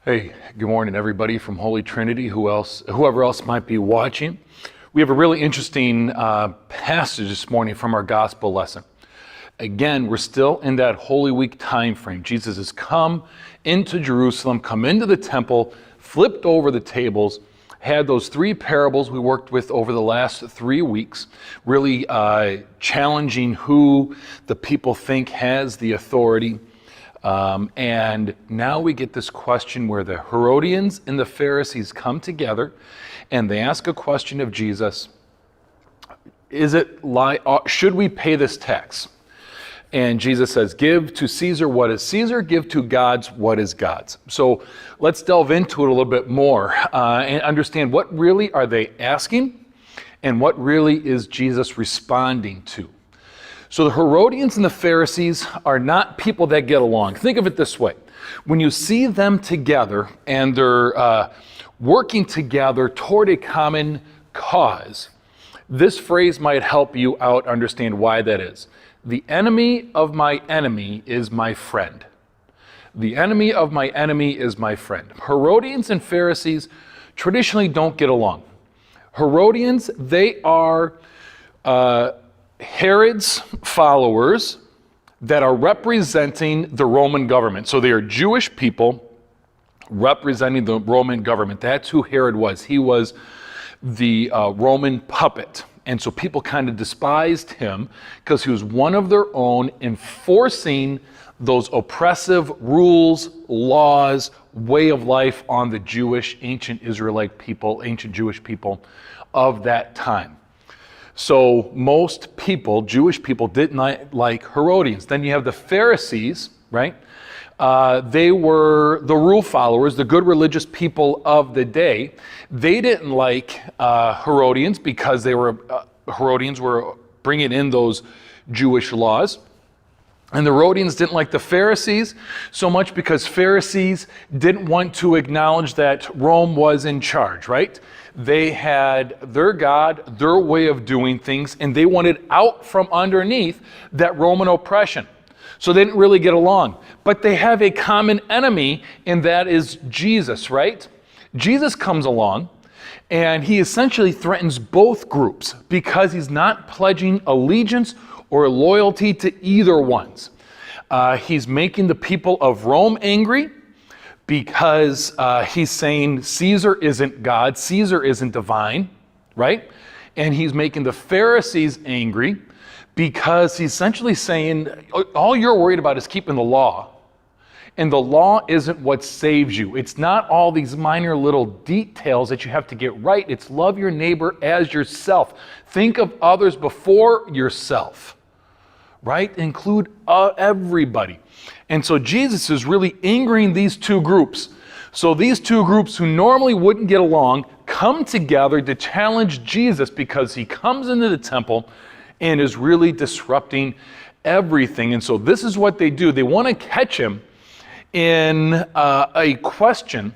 Hey, good morning, everybody from Holy Trinity, whoever else might be watching. We have a really interesting passage this morning from our gospel lesson. Again, we're still in that Holy Week time frame. Jesus has come into Jerusalem, come into the temple, flipped over the tables, had those three parables we worked with over the last 3 weeks, really challenging who the people think has the authority. And now we get this question where the Herodians and the Pharisees come together and they ask a question of Jesus. Should we pay this tax? And Jesus says, give to Caesar what is Caesar, give to God's what is God's. So let's delve into it a little bit more and understand what really are they asking and what really is Jesus responding to. So the Herodians and the Pharisees are not people that get along. Think of it this way. When you see them together and they're working together toward a common cause, this phrase might help you out understand why that is. The enemy of my enemy is my friend. The enemy of my enemy is my friend. Herodians and Pharisees traditionally don't get along. Herodians, they are Herod's followers that are representing the Roman government. So they are Jewish people representing the Roman government. That's who Herod was. He was the Roman puppet. And so people kind of despised him because he was one of their own, enforcing those oppressive rules, laws, way of life on the Jewish, ancient Israelite people, ancient Jewish people of that time. So most people, Jewish people, did not like Herodians. Then you have the Pharisees, right? They were the rule followers, the good religious people of the day. They didn't like Herodians because Herodians were bringing in those Jewish laws. And the Herodians didn't like the Pharisees so much because Pharisees didn't want to acknowledge that Rome was in charge, right? They had their God, their way of doing things, and they wanted out from underneath that Roman oppression. So they didn't really get along. But they have a common enemy, and that is Jesus, right? Jesus comes along, and he essentially threatens both groups because he's not pledging allegiance or loyalty to either ones. He's making the people of Rome angry because he's saying Caesar isn't God, Caesar isn't divine, right? And he's making the Pharisees angry because he's essentially saying all you're worried about is keeping the law. And the law isn't what saves you. It's not all these minor little details that you have to get right. It's love your neighbor as yourself. Think of others before yourself, right? Include everybody. And so Jesus is really angering these two groups. So these two groups who normally wouldn't get along come together to challenge Jesus because he comes into the temple and is really disrupting everything. And so this is what they do. They want to catch him in a question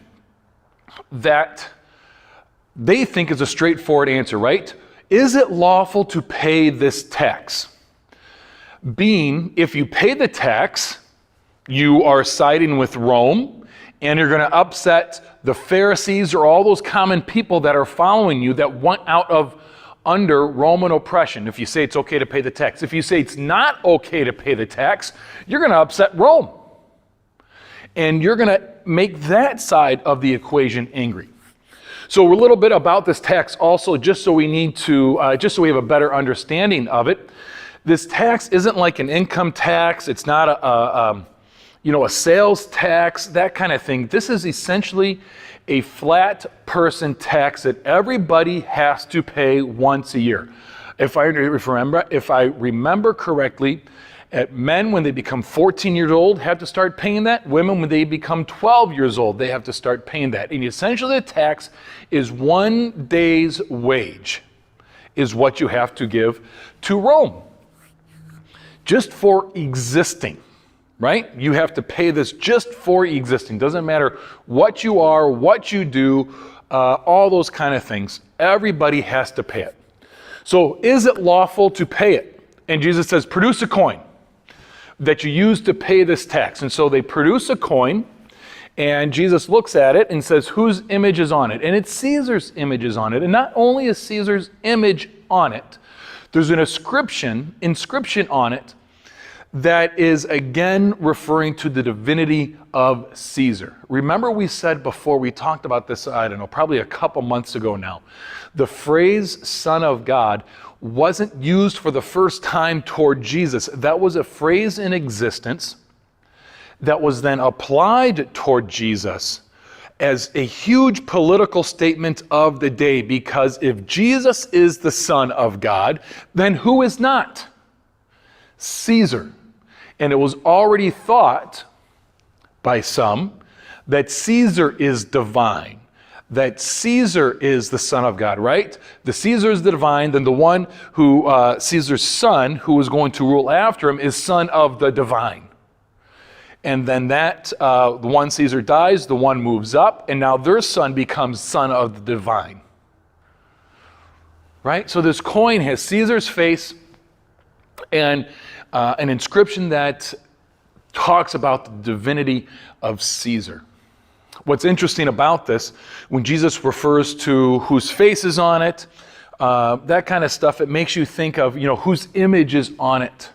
that they think is a straightforward answer, right? Is it lawful to pay this tax? Being, if you pay the tax, you are siding with Rome, and you're going to upset the Pharisees or all those common people that are following you that want out of under Roman oppression. If you say it's okay to pay the tax. If you say it's not okay to pay the tax, you're going to upset Rome. And you're going to make that side of the equation angry. So a little bit about this tax also, just so we have a better understanding of it. This tax isn't like an income tax. It's not a sales tax, that kind of thing. This is essentially a flat person tax that everybody has to pay once a year. If I remember correctly, men, when they become 14 years old, have to start paying that. Women, when they become 12 years old, they have to start paying that. And essentially the tax is 1 day's wage is what you have to give to Rome. Just for existing, right? You have to pay this just for existing. Doesn't matter what you are, what you do, all those kind of things. Everybody has to pay it. So is it lawful to pay it? And Jesus says, produce a coin that you use to pay this tax. And so they produce a coin, And Jesus looks at it and says, whose image is on it? And it's Caesar's image is on it. And not only is Caesar's image on it, there's an inscription on it that is again referring to the divinity of Caesar. Remember we said before, we talked about this, I don't know, probably a couple months ago now, the phrase Son of God wasn't used for the first time toward Jesus. That was a phrase in existence that was then applied toward Jesus as a huge political statement of the day, because if Jesus is the Son of God, then who is not? Caesar. And it was already thought by some that Caesar is divine, that Caesar is the Son of God, right? The Caesar is the divine, then the one who, Caesar's son, who is going to rule after him, is son of the divine. And then the one Caesar dies, the one moves up, and now their son becomes son of the divine. Right? So this coin has Caesar's face and an inscription that talks about the divinity of Caesar. What's interesting about this, when Jesus refers to whose face is on it, that kind of stuff, it makes you think of, whose image is on it.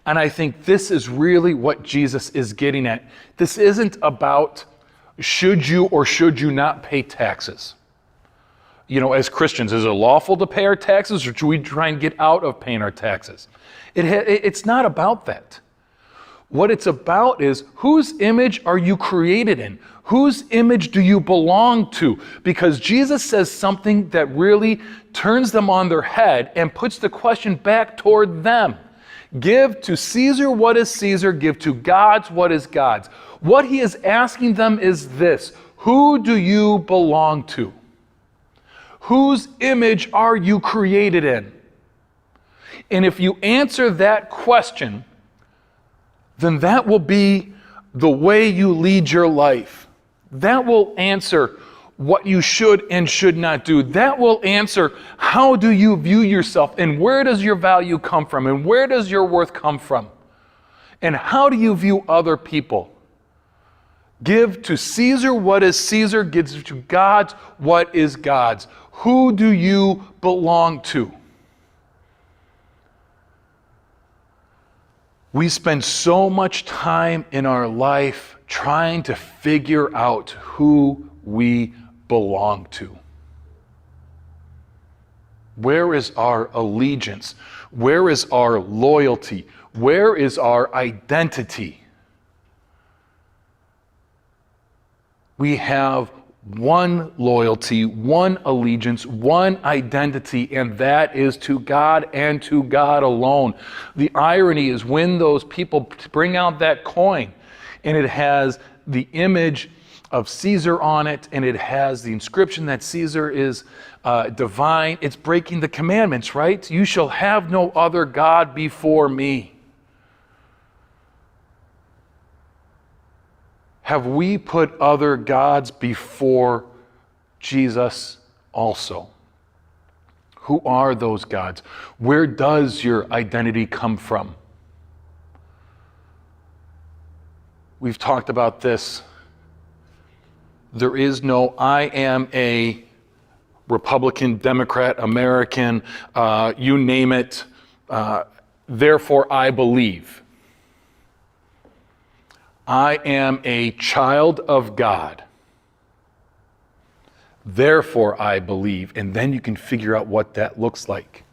And I think this is really what Jesus is getting at. This isn't about should you or should you not pay taxes. As Christians, is it lawful to pay our taxes, or should we try and get out of paying our taxes? It's not about that. What it's about is, whose image are you created in? Whose image do you belong to? Because Jesus says something that really turns them on their head and puts the question back toward them. Give to Caesar what is Caesar, give to God's what is God's. What he is asking them is this: who do you belong to? Whose image are you created in? And if you answer that question, then that will be the way you lead your life. That will answer what you should and should not do. That will answer how do you view yourself, and where does your value come from, and where does your worth come from, and how do you view other people. Give to Caesar what is Caesar, give to God what is God's. Who do you belong to? We spend so much time in our life trying to figure out who we belong to. Where is our allegiance? Where is our loyalty? Where is our identity? We have one loyalty, one allegiance, one identity, and that is to God and to God alone. The irony is when those people bring out that coin and it has the image of Caesar on it, and it has the inscription that Caesar is divine, it's breaking the commandments, right? You shall have no other God before me. Have we put other gods before Jesus also? Who are those gods? Where does your identity come from? We've talked about this. There is no I am a Republican, Democrat, American, you name it, therefore I believe. I am a child of God. Therefore I believe. And then you can figure out what that looks like.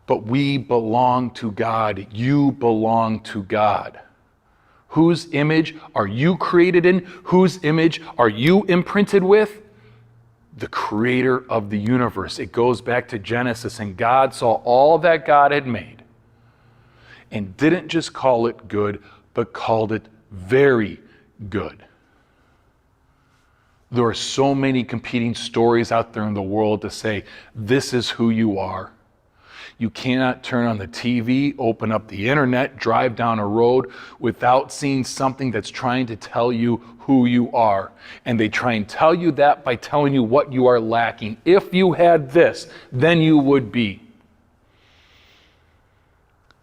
But we belong to God. You belong to God. Whose image are you created in? Whose image are you imprinted with? The creator of the universe. It goes back to Genesis, and God saw all that God had made and didn't just call it good, but called it very good. There are so many competing stories out there in the world to say, this is who you are. You cannot turn on the TV, open up the internet, drive down a road without seeing something that's trying to tell you who you are. And they try and tell you that by telling you what you are lacking. If you had this, then you would be.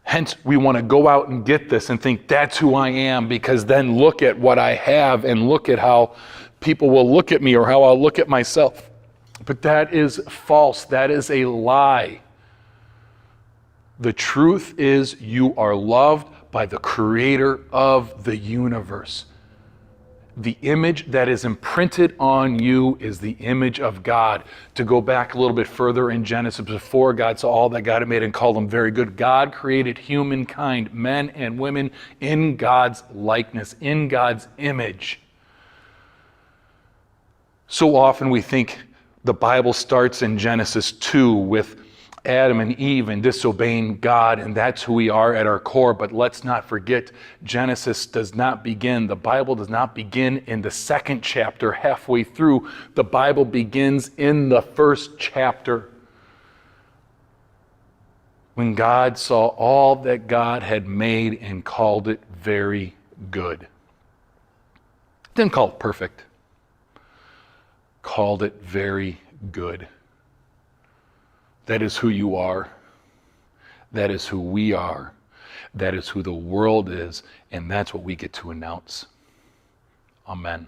Hence, we want to go out and get this and think that's who I am, because then look at what I have and look at how people will look at me or how I'll look at myself. But that is false. That is a lie. The truth is you are loved by the Creator of the universe. The image that is imprinted on you is the image of God. To go back a little bit further in Genesis, before God saw all that God had made and called them very good, God created humankind, men and women, in God's likeness, in God's image. So often we think the Bible starts in Genesis 2 with Adam and Eve and disobeying God, and that's who we are at our core. But let's not forget, Genesis does not begin, the Bible does not begin in the second chapter halfway through. The Bible begins in the first chapter, when God saw all that God had made and called it very good. Didn't call it perfect, called it very good. That is who you are. That is who we are. That is who the world is. And that's what we get to announce. Amen.